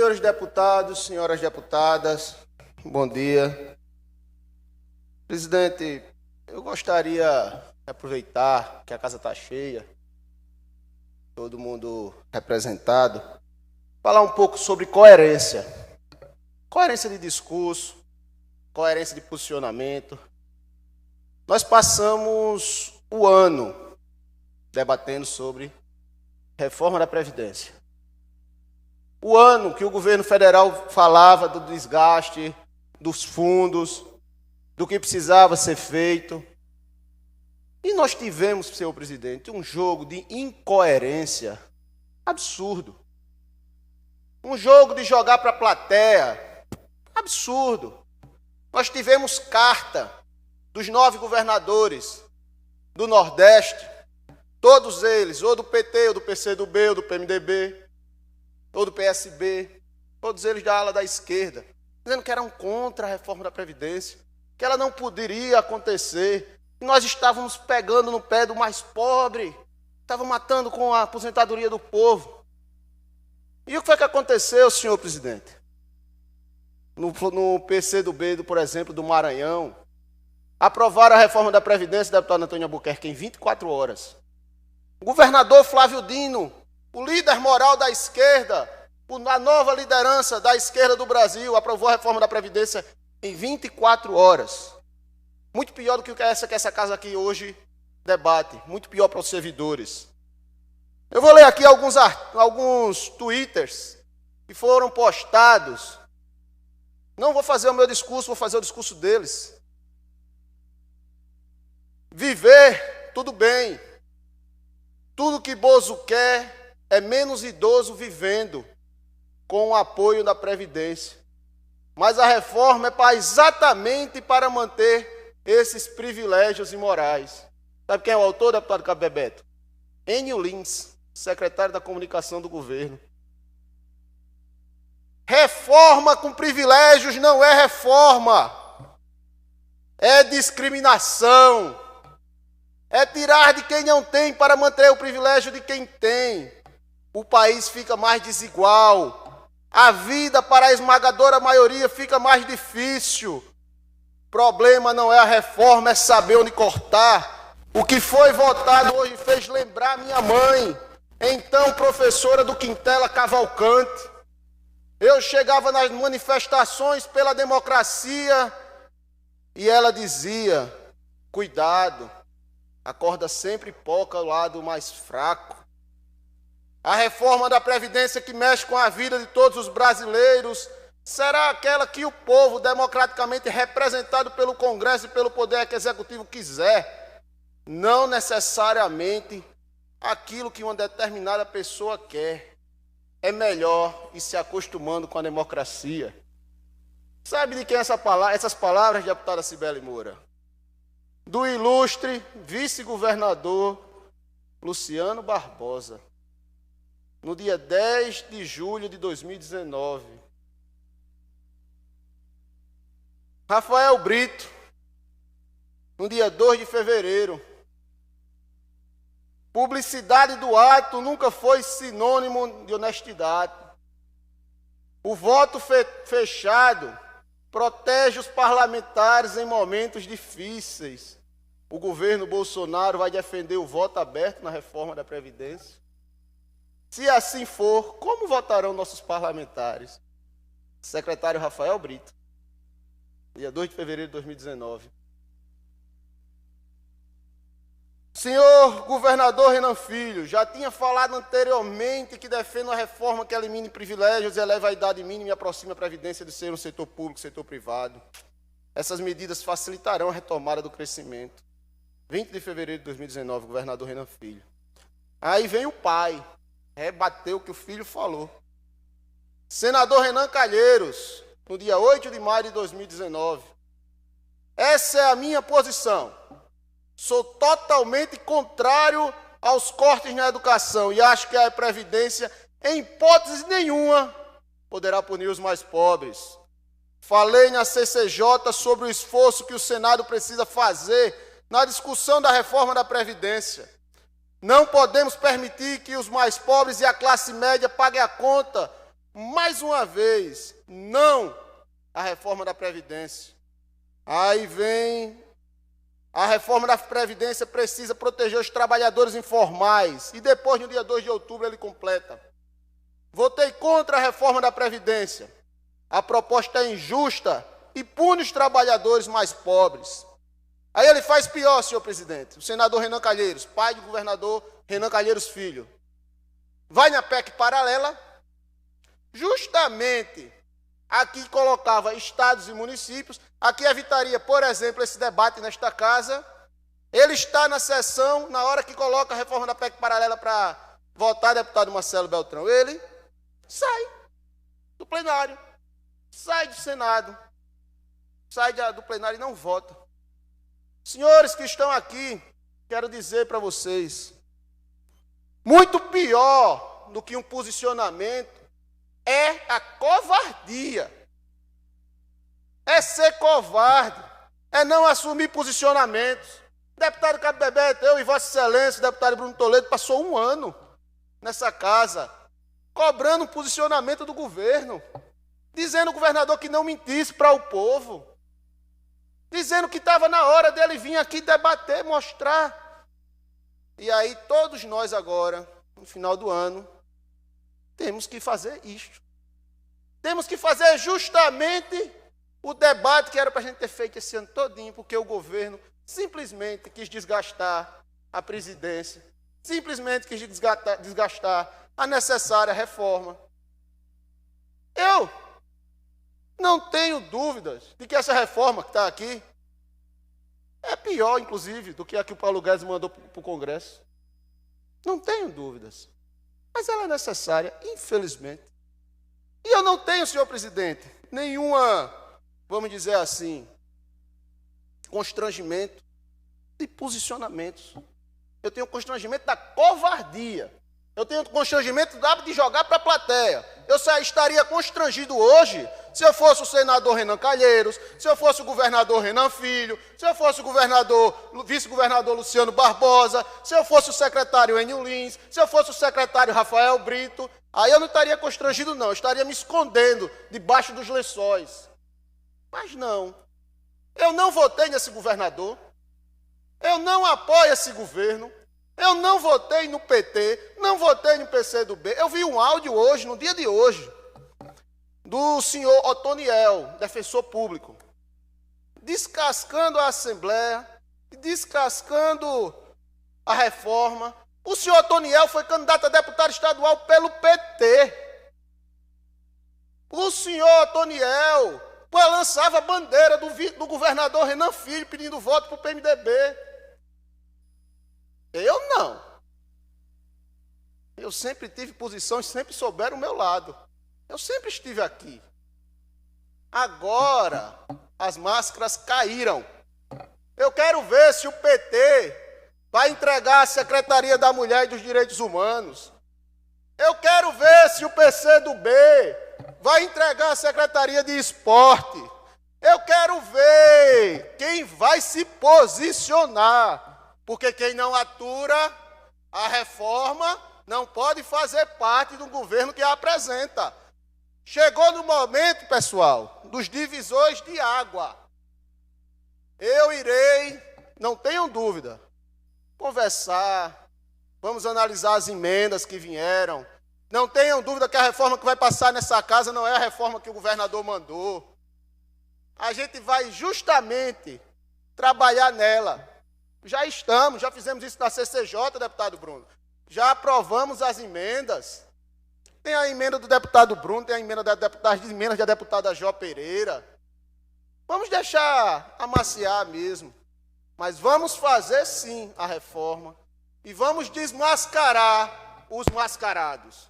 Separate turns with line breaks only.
Senhores deputados, senhoras deputadas, bom dia. Presidente, eu gostaria de aproveitar que a casa está cheia, todo mundo representado, falar um pouco sobre coerência. Coerência de discurso, coerência de posicionamento. Nós passamos o ano debatendo sobre reforma da Previdência. O ano que o governo federal falava do desgaste dos fundos, do que precisava ser feito. E nós tivemos, senhor presidente, um jogo de incoerência absurdo. Um jogo de jogar para a plateia absurdo. Nós tivemos carta dos 9 governadores do Nordeste, todos eles, ou do PT, ou do PCdoB, ou do PMDB, ou do PSB, todos eles da ala da esquerda, dizendo que eram contra a reforma da Previdência, que ela não poderia acontecer, que nós estávamos pegando no pé do mais pobre, estavam matando com a aposentadoria do povo. E o que foi que aconteceu, senhor presidente? No PCdoB, por exemplo, do Maranhão, aprovaram a reforma da Previdência, deputado Antônio Albuquerque, em 24 horas. O governador Flávio Dino, o líder moral da esquerda, a nova liderança da esquerda do Brasil, aprovou a reforma da Previdência em 24 horas. Muito pior do que essa casa aqui hoje debate. Muito pior para os servidores. Eu vou ler aqui alguns twitters que foram postados. Não vou fazer o meu discurso, vou fazer o discurso deles. Viver, tudo bem. Tudo que Bozo quer é menos idoso vivendo com o apoio da Previdência. Mas a reforma é exatamente para manter esses privilégios imorais. Sabe quem é o autor, deputado Cabo Bebeto? Enio Lins, secretário da Comunicação do governo. Reforma com privilégios não é reforma. É discriminação. É tirar de quem não tem para manter o privilégio de quem tem. O país fica mais desigual. A vida para a esmagadora maioria fica mais difícil. O problema não é a reforma, é saber onde cortar. O que foi votado hoje fez lembrar minha mãe, então professora do Quintela Cavalcante. Eu chegava nas manifestações pela democracia e ela dizia: cuidado, a corda sempre poca ao lado mais fraco. A reforma da Previdência que mexe com a vida de todos os brasileiros será aquela que o povo, democraticamente representado pelo Congresso e pelo Poder Executivo, quiser. Não necessariamente aquilo que uma determinada pessoa quer. É melhor ir se acostumando com a democracia. Sabe de quem é essas palavras, deputada Cibele Moura? Do ilustre vice-governador Luciano Barbosa, no dia 10 de julho de 2019. Rafael Brito, no dia 2 de fevereiro. Publicidade do ato nunca foi sinônimo de honestidade. O voto fechado protege os parlamentares em momentos difíceis. O governo Bolsonaro vai defender o voto aberto na reforma da Previdência? Se assim for, como votarão nossos parlamentares? Secretário Rafael Brito, dia 2 de fevereiro de 2019. Senhor governador Renan Filho, já tinha falado anteriormente que defende uma reforma que elimine privilégios e eleva a idade mínima e aproxime a Previdência de ser no setor público, setor privado. Essas medidas facilitarão a retomada do crescimento. 20 de fevereiro de 2019, governador Renan Filho. Aí vem o pai, rebateu o que o filho falou. Senador Renan Calheiros, no dia 8 de maio de 2019. Essa é a minha posição. Sou totalmente contrário aos cortes na educação e acho que a Previdência, em hipótese nenhuma, poderá punir os mais pobres. Falei na CCJ sobre o esforço que o Senado precisa fazer na discussão da reforma da Previdência. Não podemos permitir que os mais pobres e a classe média paguem a conta mais uma vez, não à reforma da Previdência. Aí vem, a reforma da Previdência precisa proteger os trabalhadores informais. E depois, no dia 2 de outubro, ele completa. Votei contra a reforma da Previdência. A proposta é injusta e pune os trabalhadores mais pobres. Aí ele faz pior, senhor presidente. O senador Renan Calheiros, pai do governador Renan Calheiros Filho, vai na PEC paralela, justamente aqui colocava estados e municípios, aqui evitaria, por exemplo, esse debate nesta casa. Ele está na sessão, na hora que coloca a reforma da PEC paralela para votar, deputado Marcelo Beltrão, ele sai do plenário, sai do Senado, sai do plenário e não vota. Senhores que estão aqui, quero dizer para vocês, muito pior do que um posicionamento é a covardia. É ser covarde, é não assumir posicionamentos. Deputado Cabo Bebeto, eu e Vossa Excelência, deputado Bruno Toledo, passou 1 ano nessa casa, cobrando um posicionamento do governo, dizendo ao governador que não mentisse para o povo, dizendo que estava na hora dele vir aqui debater, mostrar. E aí todos nós agora, no final do ano, temos que fazer isto. Temos que fazer justamente o debate que era para a gente ter feito esse ano todinho, porque o governo simplesmente quis desgastar a presidência, simplesmente quis desgastar a necessária reforma. Eu não tenho dúvidas de que essa reforma que está aqui é pior, inclusive, do que a que o Paulo Guedes mandou para o Congresso. Não tenho dúvidas. Mas ela é necessária, infelizmente. E eu não tenho, senhor presidente, nenhuma, vamos dizer assim, constrangimento de posicionamentos. Eu tenho constrangimento da covardia. Eu tenho constrangimento de jogar para a plateia. Eu estaria constrangido hoje se eu fosse o senador Renan Calheiros, se eu fosse o governador Renan Filho, se eu fosse o vice-governador Luciano Barbosa, se eu fosse o secretário Enio Lins, se eu fosse o secretário Rafael Brito. Aí eu não estaria constrangido, não. Eu estaria me escondendo debaixo dos lençóis. Mas não. Eu não votei nesse governador. Eu não apoio esse governo. Eu não votei no PT, não votei no PCdoB. Eu vi um áudio hoje, no dia de hoje, do senhor Otoniel, defensor público, descascando a Assembleia, descascando a reforma. O senhor Otoniel foi candidato a deputado estadual pelo PT. O senhor Otoniel balançava a bandeira do governador Renan Filho pedindo voto para o PMDB. Eu não. Eu sempre tive posição e sempre souberam o meu lado. Eu sempre estive aqui. Agora, as máscaras caíram. Eu quero ver se o PT vai entregar a Secretaria da Mulher e dos Direitos Humanos. Eu quero ver se o PCdoB vai entregar a Secretaria de Esporte. Eu quero ver quem vai se posicionar. Porque quem não atura a reforma não pode fazer parte do governo que a apresenta. Chegou no momento, pessoal, dos divisores de água. Eu irei, não tenham dúvida, conversar, vamos analisar as emendas que vieram. Não tenham dúvida que a reforma que vai passar nessa casa não é a reforma que o governador mandou. A gente vai justamente trabalhar nela. Já fizemos isso na CCJ, deputado Bruno. Já aprovamos as emendas. Tem a emenda do deputado Bruno, tem a emenda da deputada Jó Pereira. Vamos deixar amaciar mesmo. Mas vamos fazer sim a reforma. E vamos desmascarar os mascarados.